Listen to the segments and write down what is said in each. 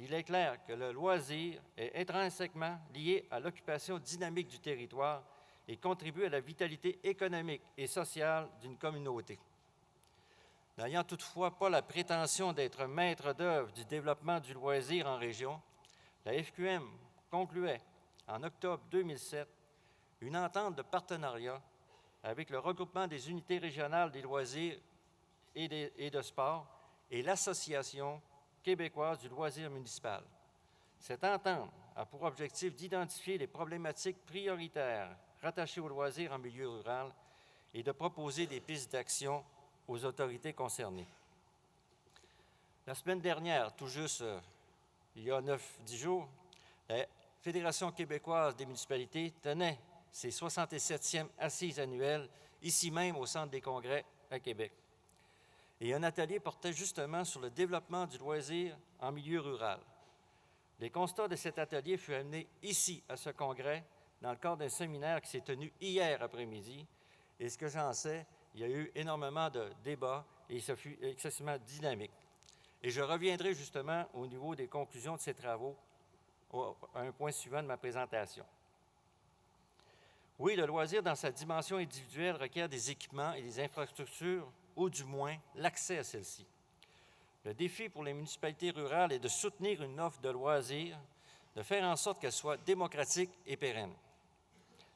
il est clair que le loisir est intrinsèquement lié à l'occupation dynamique du territoire et contribue à la vitalité économique et sociale d'une communauté. N'ayant toutefois pas la prétention d'être maître d'œuvre du développement du loisir en région, la FQM concluait en octobre 2007 une entente de partenariat avec le regroupement des unités régionales des loisirs et de sport et l'Association québécoise du loisir municipal. Cette entente a pour objectif d'identifier les problématiques prioritaires rattachées au loisir en milieu rural et de proposer des pistes d'action aux autorités concernées. La semaine dernière, tout juste il y a 9-10 jours, la Fédération québécoise des municipalités tenait ses 67e assises annuelles, ici même au Centre des congrès à Québec. Et un atelier portait justement sur le développement du loisir en milieu rural. Les constats de cet atelier furent amenés ici, à ce congrès, dans le cadre d'un séminaire qui s'est tenu hier après-midi. Et ce que j'en sais, il y a eu énormément de débats et ça fut excessivement dynamique. Et je reviendrai justement au niveau des conclusions de ces travaux à un point suivant de ma présentation. Oui, le loisir dans sa dimension individuelle requiert des équipements et des infrastructures, ou du moins l'accès à celles-ci. Le défi pour les municipalités rurales est de soutenir une offre de loisirs, de faire en sorte qu'elle soit démocratique et pérenne,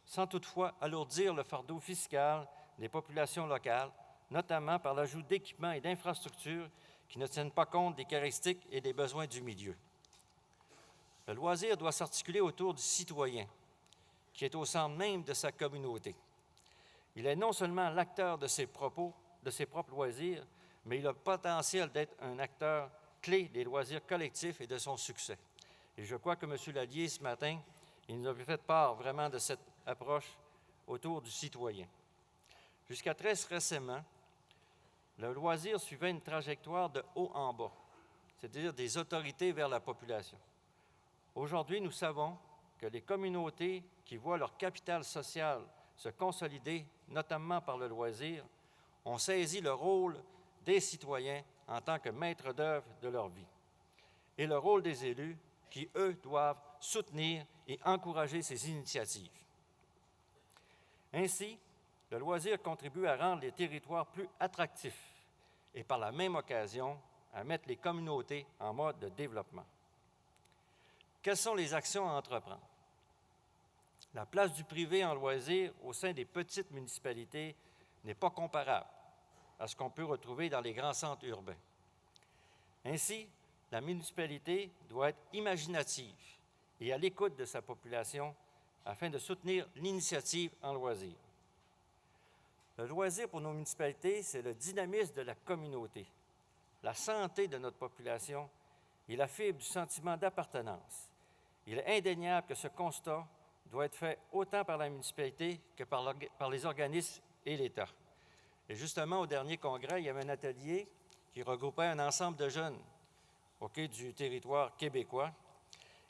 sans toutefois alourdir le fardeau fiscal des populations locales, notamment par l'ajout d'équipements et d'infrastructures qui ne tiennent pas compte des caractéristiques et des besoins du milieu. Le loisir doit s'articuler autour du citoyen, qui est au centre même de sa communauté. Il est non seulement l'acteur de ses propres loisirs, mais il a le potentiel d'être un acteur clé des loisirs collectifs et de son succès. Et je crois que M. Lallier, ce matin, il nous a fait part vraiment de cette approche autour du citoyen. Jusqu'à très récemment, le loisir suivait une trajectoire de haut en bas, c'est-à-dire des autorités vers la population. Aujourd'hui, nous savons que les communautés qui voient leur capital social se consolider, notamment par le loisir, ont saisi le rôle des citoyens en tant que maîtres d'œuvre de leur vie et le rôle des élus qui, eux, doivent soutenir et encourager ces initiatives. Ainsi, le loisir contribue à rendre les territoires plus attractifs et par la même occasion à mettre les communautés en mode de développement. Quelles sont les actions à entreprendre? La place du privé en loisir au sein des petites municipalités n'est pas comparable à ce qu'on peut retrouver dans les grands centres urbains. Ainsi, la municipalité doit être imaginative et à l'écoute de sa population afin de soutenir l'initiative en loisir. Le loisir pour nos municipalités, c'est le dynamisme de la communauté, la santé de notre population et la fibre du sentiment d'appartenance. Il est indéniable que ce constat doit être fait autant par la municipalité que par les organismes et l'État. Et justement, au dernier congrès, il y avait un atelier qui regroupait un ensemble de jeunes du territoire québécois.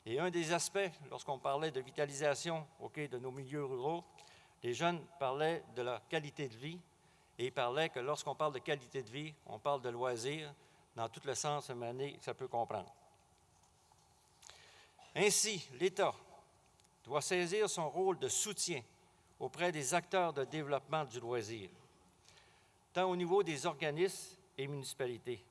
Et un des aspects, lorsqu'on parlait de vitalisation de nos milieux ruraux, les jeunes parlaient de leur qualité de vie et ils parlaient que lorsqu'on parle de qualité de vie, on parle de loisirs dans tout le sens que ça peut comprendre. Ainsi, l'État doit saisir son rôle de soutien auprès des acteurs de développement du loisir, tant au niveau des organismes et municipalités.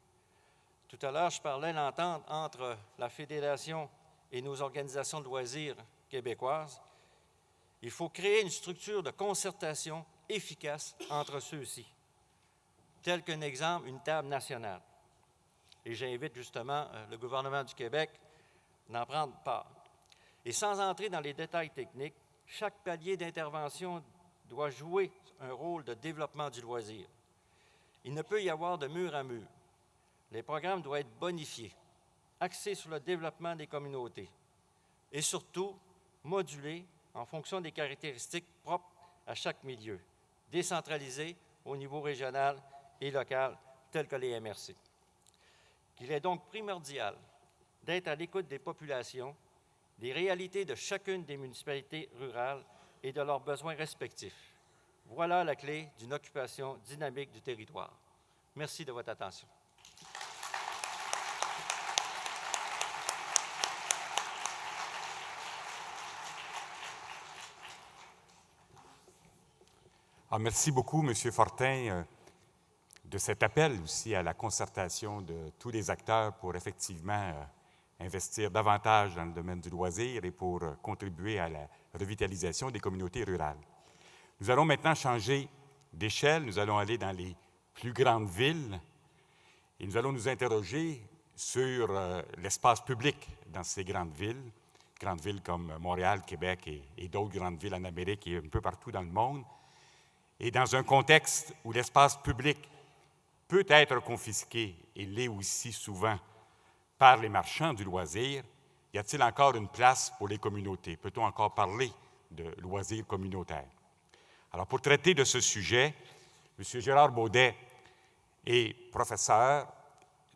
Tout à l'heure, je parlais de l'entente entre la Fédération et nos organisations de loisirs québécoises. Il faut créer une structure de concertation efficace entre ceux-ci, tel qu'un exemple, une table nationale. Et j'invite justement le gouvernement du Québec d'en prendre part. Et sans entrer dans les détails techniques, chaque palier d'intervention doit jouer un rôle de développement du loisir. Il ne peut y avoir de mur à mur. Les programmes doivent être bonifiés, axés sur le développement des communautés et surtout modulés en fonction des caractéristiques propres à chaque milieu, décentralisés au niveau régional et local, tels que les MRC. Il est donc primordial d'être à l'écoute des populations, des réalités de chacune des municipalités rurales et de leurs besoins respectifs. Voilà la clé d'une occupation dynamique du territoire. Merci de votre attention. Merci beaucoup, M. Fortin, de cet appel aussi à la concertation de tous les acteurs pour effectivement investir davantage dans le domaine du loisir et pour contribuer à la revitalisation des communautés rurales. Nous allons maintenant changer d'échelle, nous allons aller dans les plus grandes villes et nous allons nous interroger sur l'espace public dans ces grandes villes comme Montréal, Québec et d'autres grandes villes en Amérique et un peu partout dans le monde. Et dans un contexte où l'espace public peut être confisqué, et l'est aussi souvent, par les marchands du loisir, y a-t-il encore une place pour les communautés? Peut-on encore parler de loisirs communautaires? Alors, pour traiter de ce sujet, M. Gérard Baudet est professeur,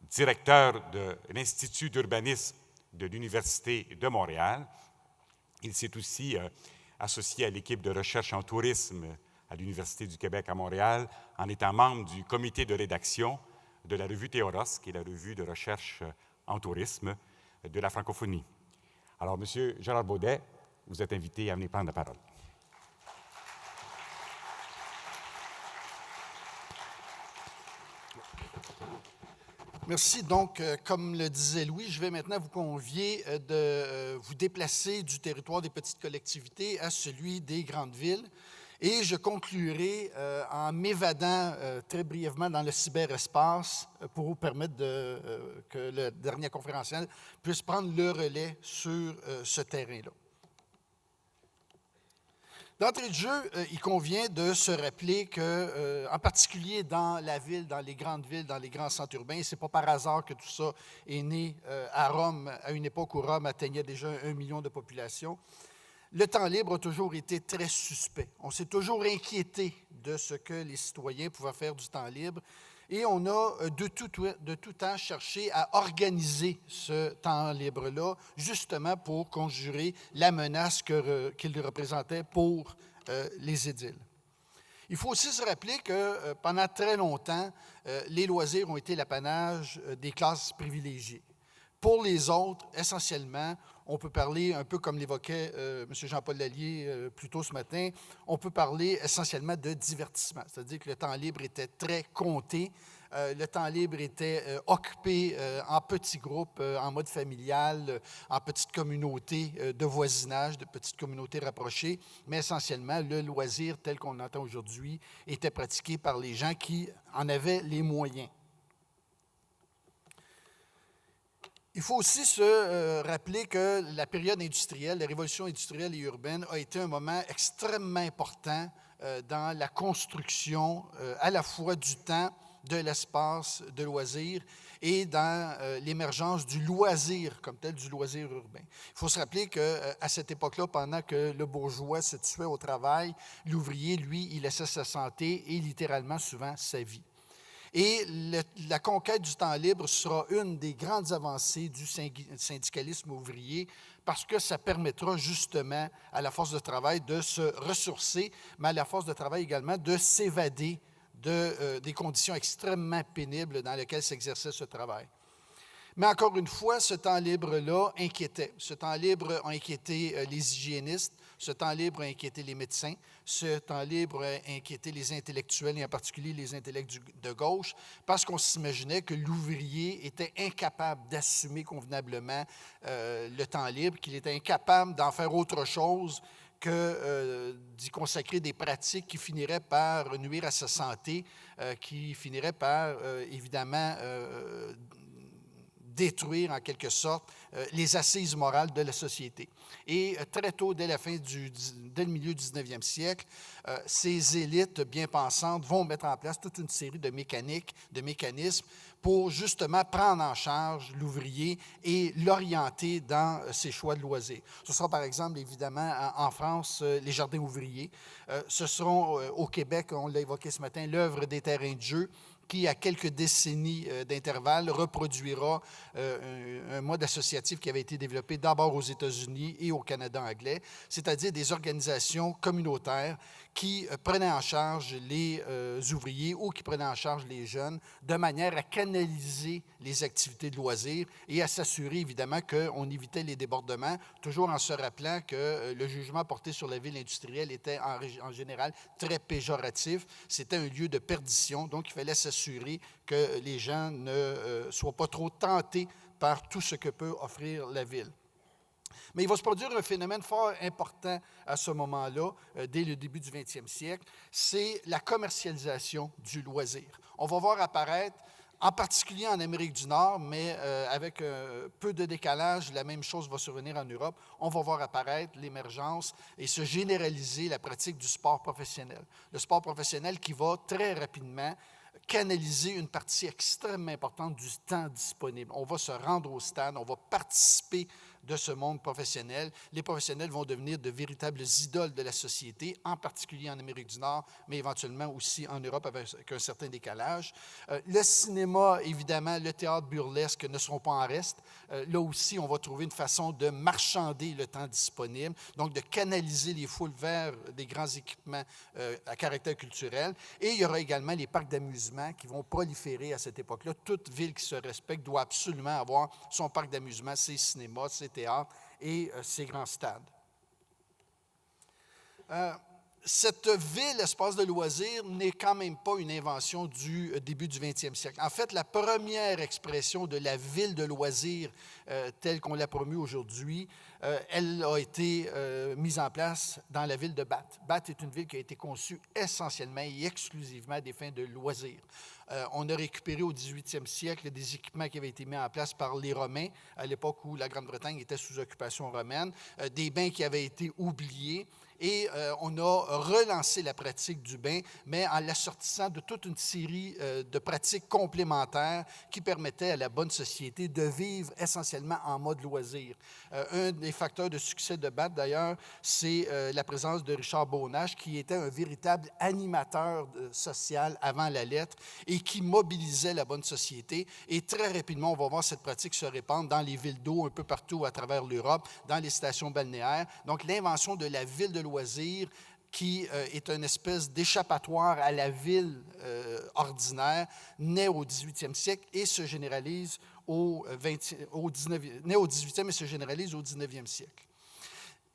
directeur de l'Institut d'urbanisme de l'Université de Montréal. Il s'est aussi associé à l'équipe de recherche en tourisme à l'Université du Québec à Montréal, en étant membre du comité de rédaction de la revue Théoros, qui est la revue de recherche en tourisme de la francophonie. Alors, M. Gérard Baudet, vous êtes invité à venir prendre la parole. Merci. Donc, comme le disait Louis, je vais maintenant vous convier de vous déplacer du territoire des petites collectivités à celui des grandes villes. Et je conclurai en m'évadant très brièvement dans le cyberespace pour vous permettre que le dernier conférencier puisse prendre le relais sur ce terrain-là. D'entrée de jeu, il convient de se rappeler que, en particulier dans la ville, dans les grandes villes, dans les grands centres urbains, ce n'est pas par hasard que tout ça est né à Rome, à une époque où Rome atteignait déjà 1 million de population. Le temps libre a toujours été très suspect. On s'est toujours inquiété de ce que les citoyens pouvaient faire du temps libre et on a de tout temps cherché à organiser ce temps libre-là, justement pour conjurer la menace qu'il représentait pour les édiles. Il faut aussi se rappeler que pendant très longtemps, les loisirs ont été l'apanage des classes privilégiées. Pour les autres, essentiellement, on peut parler, un peu comme l'évoquait M. Jean-Paul Lallier plus tôt ce matin, on peut parler essentiellement de divertissement, c'est-à-dire que le temps libre était très compté, le temps libre était occupé en petits groupes, en mode familial, en petites communautés de voisinage, de petites communautés rapprochées, mais essentiellement, le loisir tel qu'on l'entend aujourd'hui était pratiqué par les gens qui en avaient les moyens. Il faut aussi se rappeler que la période industrielle, la révolution industrielle et urbaine a été un moment extrêmement important dans la construction à la fois du temps, de l'espace de loisirs et dans l'émergence du loisir comme tel, du loisir urbain. Il faut se rappeler qu'à cette époque-là, pendant que le bourgeois se tuait au travail, l'ouvrier, lui, il laissait sa santé et littéralement souvent sa vie. Et la conquête du temps libre sera une des grandes avancées du syndicalisme ouvrier parce que ça permettra justement à la force de travail de se ressourcer, mais à la force de travail également de s'évader des conditions extrêmement pénibles dans lesquelles s'exerçait ce travail. Mais encore une fois, ce temps libre-là inquiétait. Ce temps libre a inquiété les hygiénistes, ce temps libre a inquiété les médecins, ce temps libre a inquiété les intellectuels, et en particulier les intellects de gauche, parce qu'on s'imaginait que l'ouvrier était incapable d'assumer convenablement le temps libre, qu'il était incapable d'en faire autre chose que d'y consacrer des pratiques qui finiraient par nuire à sa santé, qui finiraient par, évidemment, détruire en quelque sorte les assises morales de la société. Et très tôt, dès le milieu du 19e siècle, ces élites bien pensantes vont mettre en place toute une série de mécanismes pour justement prendre en charge l'ouvrier et l'orienter dans ses choix de loisirs. Ce sera par exemple, évidemment, en France, les jardins ouvriers. Ce seront au Québec, on l'a évoqué ce matin, l'œuvre des terrains de jeu, qui, à quelques décennies d'intervalle, reproduira un mode associatif qui avait été développé d'abord aux États-Unis et au Canada anglais, c'est-à-dire des organisations communautaires qui prenaient en charge les ouvriers ou qui prenaient en charge les jeunes de manière à canaliser les activités de loisirs et à s'assurer évidemment qu'on évitait les débordements, toujours en se rappelant que le jugement porté sur la ville industrielle était en général très péjoratif. C'était un lieu de perdition, donc il fallait s'assurer que les gens ne soient pas trop tentés par tout ce que peut offrir la ville. Mais il va se produire un phénomène fort important à ce moment-là, dès le début du 20e siècle, c'est la commercialisation du loisir. On va voir apparaître, en particulier en Amérique du Nord, mais avec peu de décalage, la même chose va survenir en Europe, on va voir apparaître l'émergence et se généraliser la pratique du sport professionnel. Le sport professionnel qui va très rapidement canaliser une partie extrêmement importante du temps disponible. On va se rendre au stade, on va participer de ce monde professionnel. Les professionnels vont devenir de véritables idoles de la société, en particulier en Amérique du Nord, mais éventuellement aussi en Europe avec un certain décalage. Le cinéma, évidemment, le théâtre burlesque ne seront pas en reste. Là aussi, on va trouver une façon de marchander le temps disponible, donc de canaliser les foules vers des grands équipements à caractère culturel. Et il y aura également les parcs d'amusement qui vont proliférer à cette époque-là. Toute ville qui se respecte doit absolument avoir son parc d'amusement, ses cinémas, ses théâtres et ses grands stades. Cette ville, espace de loisirs, n'est quand même pas une invention du début du 20e siècle. En fait, la première expression de la ville de loisirs telle qu'on l'a promue aujourd'hui, elle a été mise en place dans la ville de Bath. Bath est une ville qui a été conçue essentiellement et exclusivement à des fins de loisirs. On a récupéré au 18e siècle des équipements qui avaient été mis en place par les Romains, à l'époque où la Grande-Bretagne était sous occupation romaine, des bains qui avaient été oubliés. Et on a relancé la pratique du bain, mais en l'assortissant de toute une série de pratiques complémentaires qui permettaient à la bonne société de vivre essentiellement en mode loisir. Un des facteurs de succès de Bath, d'ailleurs, c'est la présence de Richard Beaunage, qui était un véritable animateur social avant la lettre et qui mobilisait la bonne société. Et très rapidement, on va voir cette pratique se répandre dans les villes d'eau un peu partout à travers l'Europe, dans les stations balnéaires. Donc, l'invention de la ville de loisirs qui est une espèce d'échappatoire à la ville ordinaire, naît au 18e siècle et se généralise naît au 18e et se généralise au 19e siècle.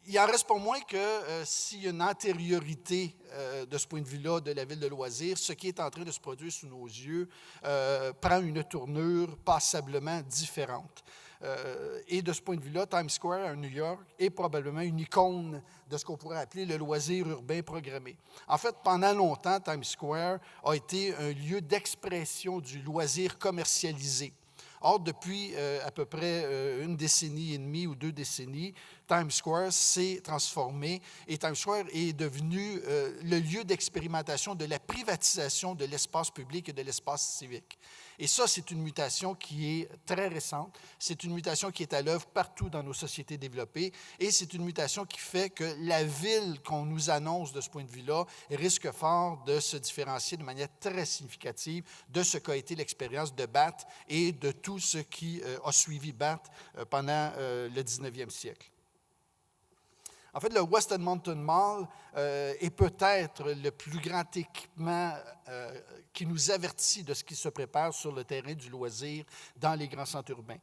Il en reste pas moins que s'il y a une antériorité de ce point de vue-là de la ville de loisirs, ce qui est en train de se produire sous nos yeux prend une tournure passablement différente. Et de ce point de vue-là, Times Square à New York est probablement une icône de ce qu'on pourrait appeler le loisir urbain programmé. En fait, pendant longtemps, Times Square a été un lieu d'expression du loisir commercialisé. Or, depuis à peu près une décennie et demie ou 2 décennies, Times Square s'est transformé et Times Square est devenu le lieu d'expérimentation de la privatisation de l'espace public et de l'espace civique. Et ça, c'est une mutation qui est très récente. C'est une mutation qui est à l'œuvre partout dans nos sociétés développées. Et c'est une mutation qui fait que la ville qu'on nous annonce de ce point de vue-là risque fort de se différencier de manière très significative de ce qu'a été l'expérience de Bath et de tout ce qui a suivi Bath pendant le 19e siècle. En fait, le West Edmonton Mall est peut-être le plus grand équipement qui nous avertit de ce qui se prépare sur le terrain du loisir dans les grands centres urbains.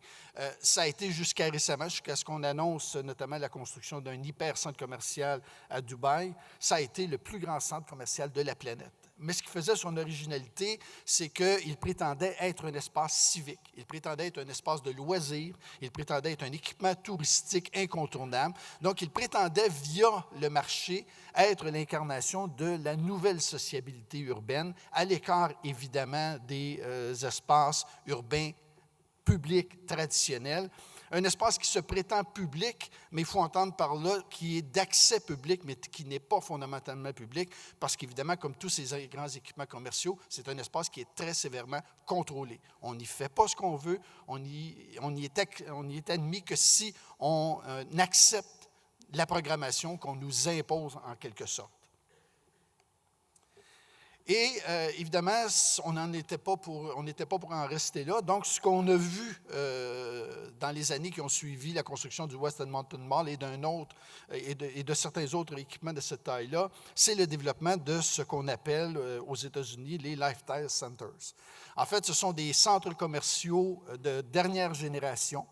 Ça a été jusqu'à récemment, jusqu'à ce qu'on annonce notamment la construction d'un hyper-centre commercial à Dubaï, ça a été le plus grand centre commercial de la planète. Mais ce qui faisait son originalité, c'est qu'il prétendait être un espace civique. Il prétendait être un espace de loisirs. Il prétendait être un équipement touristique incontournable. Donc, il prétendait, via le marché, être l'incarnation de la nouvelle sociabilité urbaine, à l'écart, évidemment, des espaces urbains publics traditionnels. Un espace qui se prétend public, mais il faut entendre par là qui est d'accès public, mais qui n'est pas fondamentalement public, parce qu'évidemment, comme tous ces grands équipements commerciaux, c'est un espace qui est très sévèrement contrôlé. On n'y fait pas ce qu'on veut, on y est admis que si on accepte la programmation qu'on nous impose en quelque sorte. Et évidemment, on n'était pas pour en rester là. Donc, ce qu'on a vu dans les années qui ont suivi la construction du West Edmonton Mall et de certains autres équipements de cette taille-là, c'est le développement de ce qu'on appelle aux États-Unis les Lifestyle Centers. En fait, ce sont des centres commerciaux de dernière génération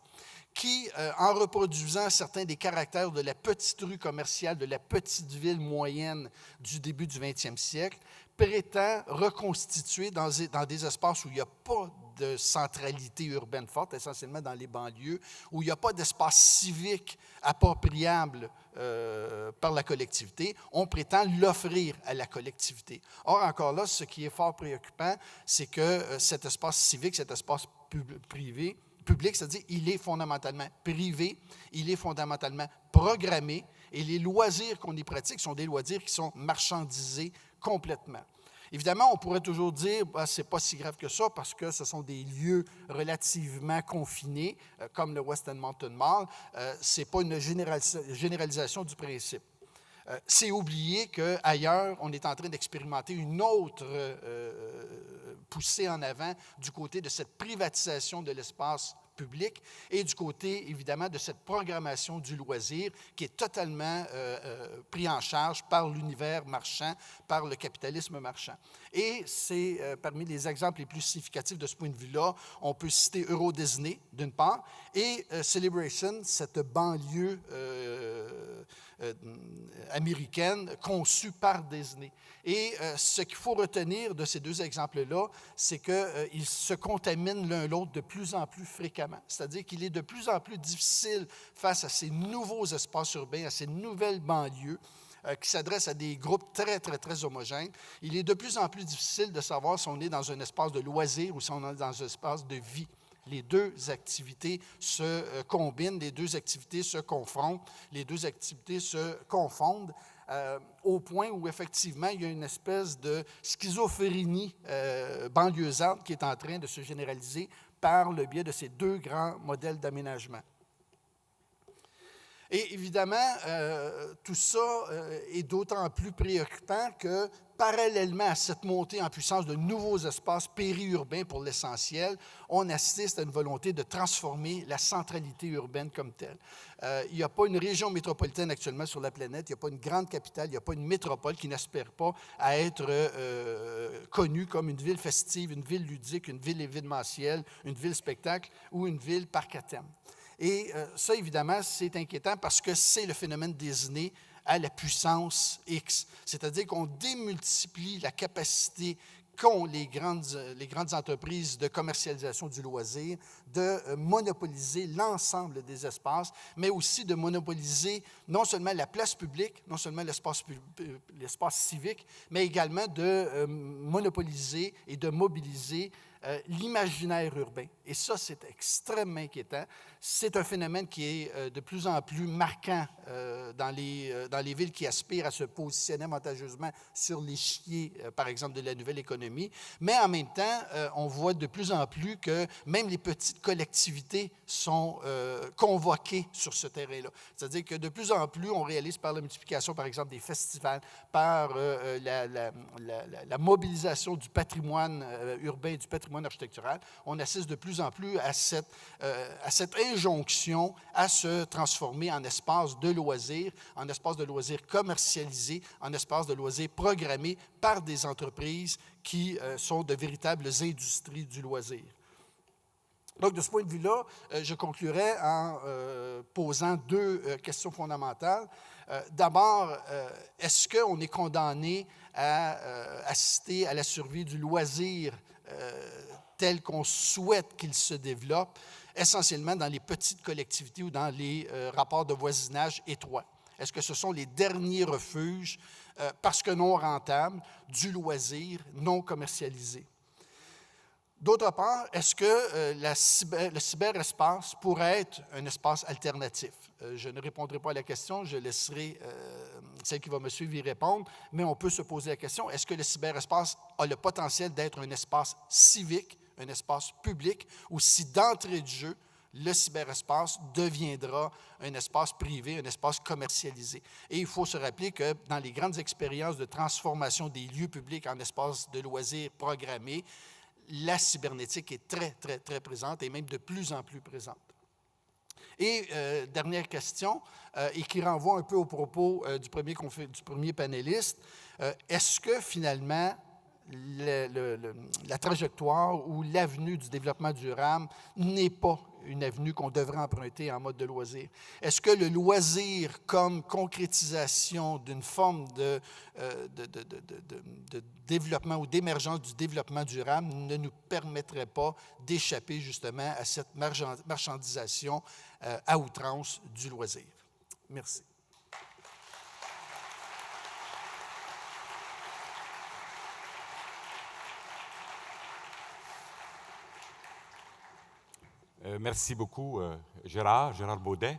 qui, en reproduisant certains des caractères de la petite rue commerciale, de la petite ville moyenne du début du 20e siècle, prétend reconstituer dans des espaces où il n'y a pas de centralité urbaine forte, essentiellement dans les banlieues, où il n'y a pas d'espace civique appropriable par la collectivité, on prétend l'offrir à la collectivité. Or, encore là, ce qui est fort préoccupant, c'est que cet espace civique, cet espace public, c'est-à-dire il est fondamentalement privé, il est fondamentalement programmé, et les loisirs qu'on y pratique sont des loisirs qui sont marchandisés complètement. Évidemment, on pourrait toujours dire c'est pas si grave que ça parce que ce sont des lieux relativement confinés, comme le West Edmonton Mall. Ce n'est pas une généralisation du principe. C'est oublier qu'ailleurs, on est en train d'expérimenter une autre poussée en avant du côté de cette privatisation de l'espace public et du côté, évidemment, de cette programmation du loisir qui est totalement pris en charge par l'univers marchand, par le capitalisme marchand. Et c'est parmi les exemples les plus significatifs de ce point de vue-là, on peut citer Euro Disney, d'une part, et Celebration, cette banlieue américaine conçue par Disney. Et ce qu'il faut retenir de ces deux exemples-là, c'est qu'ils se contaminent l'un l'autre de plus en plus fréquemment. C'est-à-dire qu'il est de plus en plus difficile face à ces nouveaux espaces urbains, à ces nouvelles banlieues, qui s'adressent à des groupes très, très, très homogènes. Il est de plus en plus difficile de savoir si on est dans un espace de loisir ou si on est dans un espace de vie. Les deux activités se combinent, les deux activités se confrontent, les deux activités se confondent, au point où, effectivement, il y a une espèce de schizophrénie banlieusarde qui est en train de se généraliser par le biais de ces deux grands modèles d'aménagement. Et évidemment, tout ça est d'autant plus préoccupant que, parallèlement à cette montée en puissance de nouveaux espaces périurbains pour l'essentiel, on assiste à une volonté de transformer la centralité urbaine comme telle. Il n'y a pas une région métropolitaine actuellement sur la planète, il n'y a pas une grande capitale, il n'y a pas une métropole qui n'aspire pas à être connue comme une ville festive, une ville ludique, une ville événementielle, une ville spectacle ou une ville parc à thème. Et ça, évidemment, c'est inquiétant parce que c'est le phénomène Disney à la puissance X. C'est-à-dire qu'on démultiplie la capacité qu'ont les grandes entreprises de commercialisation du loisir de monopoliser l'ensemble des espaces, mais aussi de monopoliser non seulement la place publique, non seulement l'espace civique, mais également de monopoliser et de mobiliser l'imaginaire urbain. Et ça, c'est extrêmement inquiétant. C'est un phénomène qui est de plus en plus marquant dans les villes qui aspirent à se positionner avantageusement sur l'échiquier, par exemple, de la nouvelle économie. Mais en même temps, on voit de plus en plus que même les petites collectivités sont convoquées sur ce terrain-là. C'est-à-dire que de plus en plus, on réalise par la multiplication, par exemple, des festivals, par la mobilisation du patrimoine urbain et du patrimoine architectural, on assiste de plus en plus à cette injonction à se transformer en espace de loisirs, en espace de loisirs commercialisés, en espace de loisirs programmés par des entreprises qui sont de véritables industries du loisir. Donc, de ce point de vue-là, je conclurai en posant deux questions fondamentales. D'abord, est-ce qu'on est condamné à assister à la survie du loisir tel qu'on souhaite qu'il se développe, essentiellement dans les petites collectivités ou dans les rapports de voisinage étroits? Est-ce que ce sont les derniers refuges, parce que non rentables, du loisir non commercialisé? D'autre part, est-ce que le cyberespace pourrait être un espace alternatif? Je ne répondrai pas à la question, je laisserai celle qui va me suivre y répondre, mais on peut se poser la question, est-ce que le cyberespace a le potentiel d'être un espace civique, un espace public, ou si d'entrée de jeu, le cyberespace deviendra un espace privé, un espace commercialisé. Et il faut se rappeler que dans les grandes expériences de transformation des lieux publics en espaces de loisirs programmés, la cybernétique est très, très, très présente et même de plus en plus présente. Et dernière question, et qui renvoie un peu au propos du premier panéliste, est-ce que finalement la trajectoire ou l'avenue du développement durable n'est pas une avenue qu'on devrait emprunter en mode de loisir? Est-ce que le loisir comme concrétisation d'une forme de développement ou d'émergence du développement durable ne nous permettrait pas d'échapper justement à cette marchandisation à outrance du loisir? Merci. Merci beaucoup, Gérard Baudet.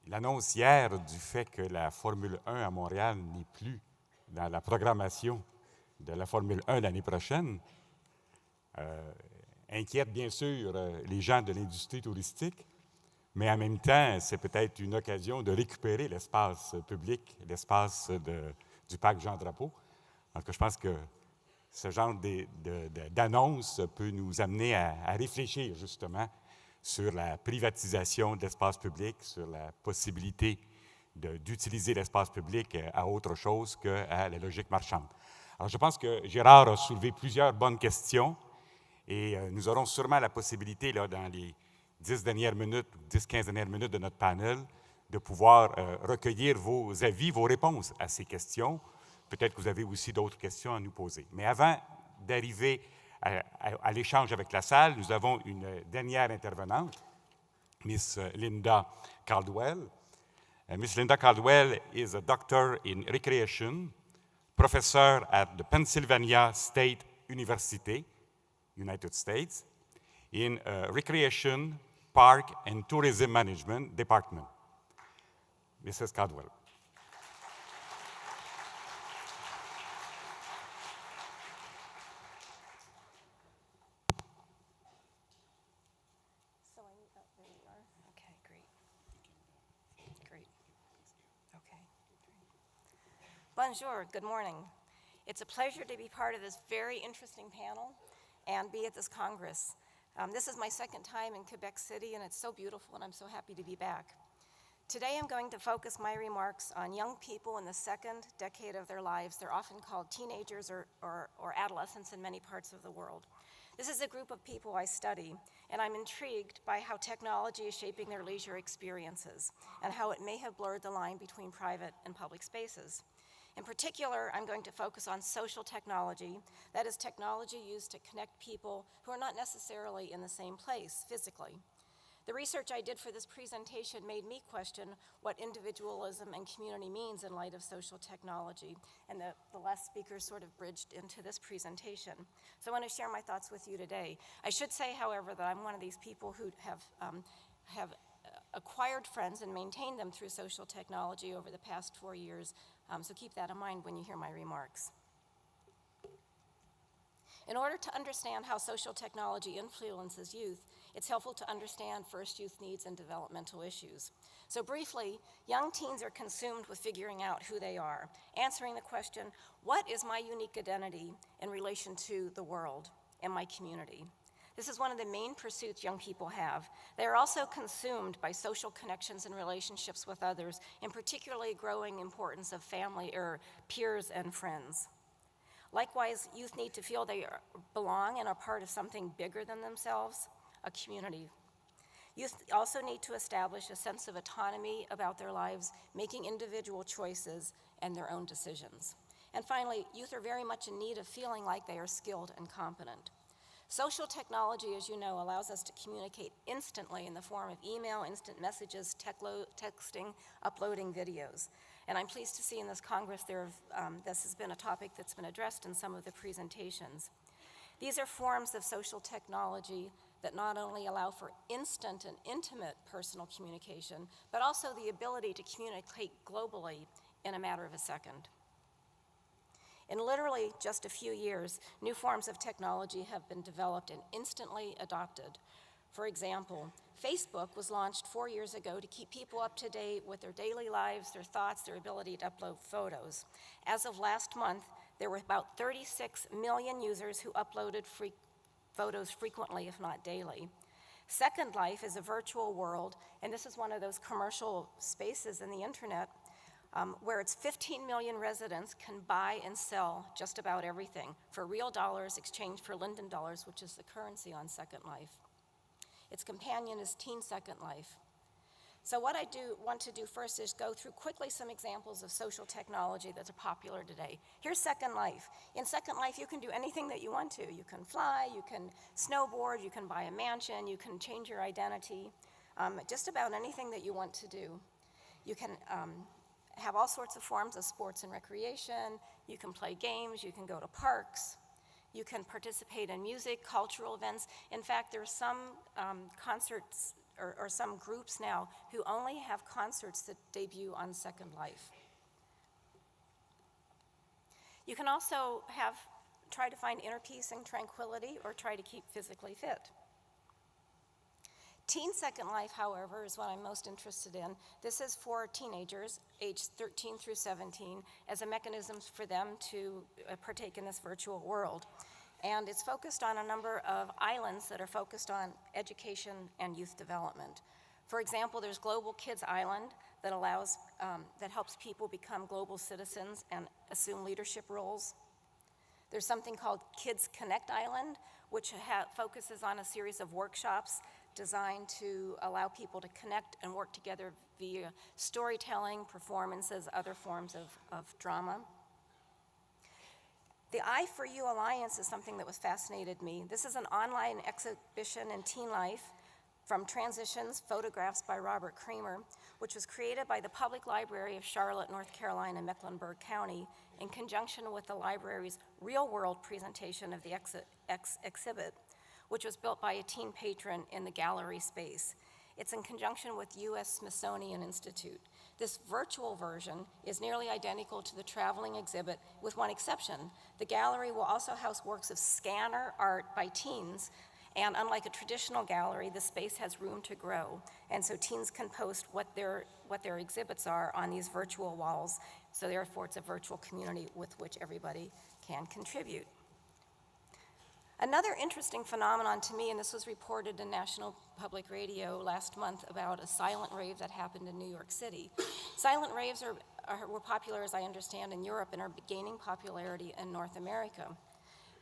L'annonce hier du fait que la Formule 1 à Montréal n'est plus dans la programmation de la Formule 1 l'année prochaine inquiète bien sûr les gens de l'industrie touristique, mais en même temps, c'est peut-être une occasion de récupérer l'espace public, l'espace du parc Jean-Drapeau. Donc, je pense que ce genre d'annonce peut nous amener à réfléchir justement sur la privatisation de l'espace public, sur la possibilité d'utiliser l'espace public à autre chose qu'à la logique marchande. Alors, je pense que Gérard a soulevé plusieurs bonnes questions et nous aurons sûrement la possibilité, là, dans les 10 dernières minutes, 10-15 dernières minutes de notre panel, de pouvoir recueillir vos avis, vos réponses à ces questions. Peut-être que vous avez aussi d'autres questions à nous poser. Mais avant d'arriver à l'échange avec la salle, nous avons une dernière intervenante, Miss Linda Caldwell. Miss Linda Caldwell is a doctor in recreation, professor at the Pennsylvania State University, United States, in Recreation, Park and Tourism Management Department. Mrs. Caldwell. Bonjour, good morning. It's a pleasure to be part of this very interesting panel and be at this Congress. This is my second time in Quebec City, and it's so beautiful, and I'm so happy to be back. Today I'm going to focus my remarks on young people in the second decade of their lives. They're often called teenagers or adolescents in many parts of the world. This is a group of people I study, and I'm intrigued by how technology is shaping their leisure experiences and how it may have blurred the line between private and public spaces. In particular, I'm going to focus on social technology, that is technology used to connect people who are not necessarily in the same place physically. The research I did for this presentation made me question what individualism and community means in light of social technology, and the last speakers sort of bridged into this presentation. So I want to share my thoughts with you today. I should say, however, that I'm one of these people who have acquired friends and maintained them through social technology over the past 4 years, so keep that in mind when you hear my remarks. In order to understand how social technology influences youth, it's helpful to understand first youth needs and developmental issues. So briefly, young teens are consumed with figuring out who they are, answering the question, what is my unique identity in relation to the world and my community? This is one of the main pursuits young people have. They are also consumed by social connections and relationships with others, and particularly growing importance of family or peers and friends. Likewise, youth need to feel they belong and are part of something bigger than themselves, a community. Youth also need to establish a sense of autonomy about their lives, making individual choices and their own decisions. And finally, youth are very much in need of feeling like they are skilled and competent. Social technology, as you know, allows us to communicate instantly in the form of email, instant messages, texting, uploading videos. And I'm pleased to see in this Congress this has been a topic that's been addressed in some of the presentations. These are forms of social technology that not only allow for instant and intimate personal communication, but also the ability to communicate globally in a matter of a second. In literally just a few years, new forms of technology have been developed and instantly adopted. For example, Facebook was launched 4 years ago to keep people up to date with their daily lives, their thoughts, their ability to upload photos. As of last month, there were about 36 million users who uploaded photos frequently, if not daily. Second Life is a virtual world, and this is one of those commercial spaces in the internet where its 15 million residents can buy and sell just about everything for real dollars exchanged for Linden dollars, which is the currency on Second Life. Its companion is Teen Second Life. So what I want to do first is go through quickly some examples of social technology that are popular today. Here's Second Life. In Second Life, you can do anything that you want to. You can fly, you can snowboard, you can buy a mansion, you can change your identity, just about anything that you want to do. You can have all sorts of forms of sports and recreation. You can play games, you can go to parks. You can participate in music, cultural events. In fact, there are some concerts or some groups now who only have concerts that debut on Second Life. You can also try to find inner peace and tranquility or try to keep physically fit. Teen Second Life, however, is what I'm most interested in. This is for teenagers, aged 13 through 17, as a mechanism for them to partake in this virtual world. And it's focused on a number of islands that are focused on education and youth development. For example, there's Global Kids Island that helps people become global citizens and assume leadership roles. There's something called Kids Connect Island, which focuses on a series of workshops designed to allow people to connect and work together via storytelling, performances, other forms of drama. The I4U Alliance is something that fascinated me. This is an online exhibition in teen life from Transitions, Photographs by Robert Creamer, which was created by the Public Library of Charlotte, North Carolina, Mecklenburg County, in conjunction with the library's real-world presentation of the exhibit, which was built by a teen patron in the gallery space. It's in conjunction with U.S. Smithsonian Institute. This virtual version is nearly identical to the traveling exhibit, with one exception. The gallery will also house works of scanner art by teens, and unlike a traditional gallery, the space has room to grow. And so teens can post what their exhibits are on these virtual walls, so therefore it's a virtual community with which everybody can contribute. Another interesting phenomenon to me, and this was reported in National Public Radio last month about a silent rave that happened in New York City. Silent raves were popular, as I understand, in Europe and are gaining popularity in North America.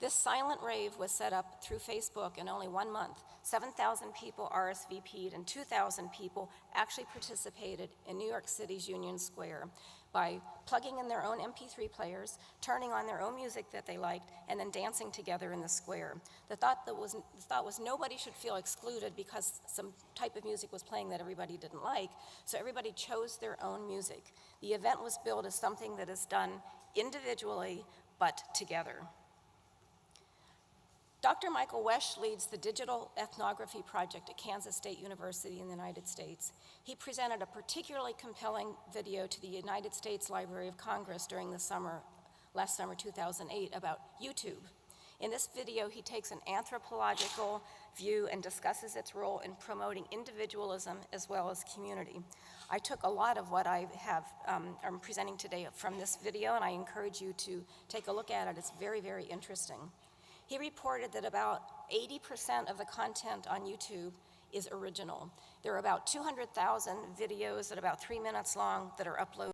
This silent rave was set up through Facebook in only 1 month. 7,000 people RSVP'd and 2,000 people actually participated in New York City's Union Square by plugging in their own MP3 players, turning on their own music that they liked, and then dancing together in the square. The thought was nobody should feel excluded because some type of music was playing that everybody didn't like, so everybody chose their own music. The event was billed as something that is done individually but together. Dr. Michael Wesch leads the Digital Ethnography Project at Kansas State University in the United States. He presented a particularly compelling video to the United States Library of Congress during the last summer 2008 about YouTube. In this video, he takes an anthropological view and discusses its role in promoting individualism as well as community. I took a lot of what I'm presenting today from this video, and I encourage you to take a look at it. It's very, very interesting. He reported that about 80% of the content on YouTube is original. There are about 200,000 videos that are about 3 minutes long that are uploaded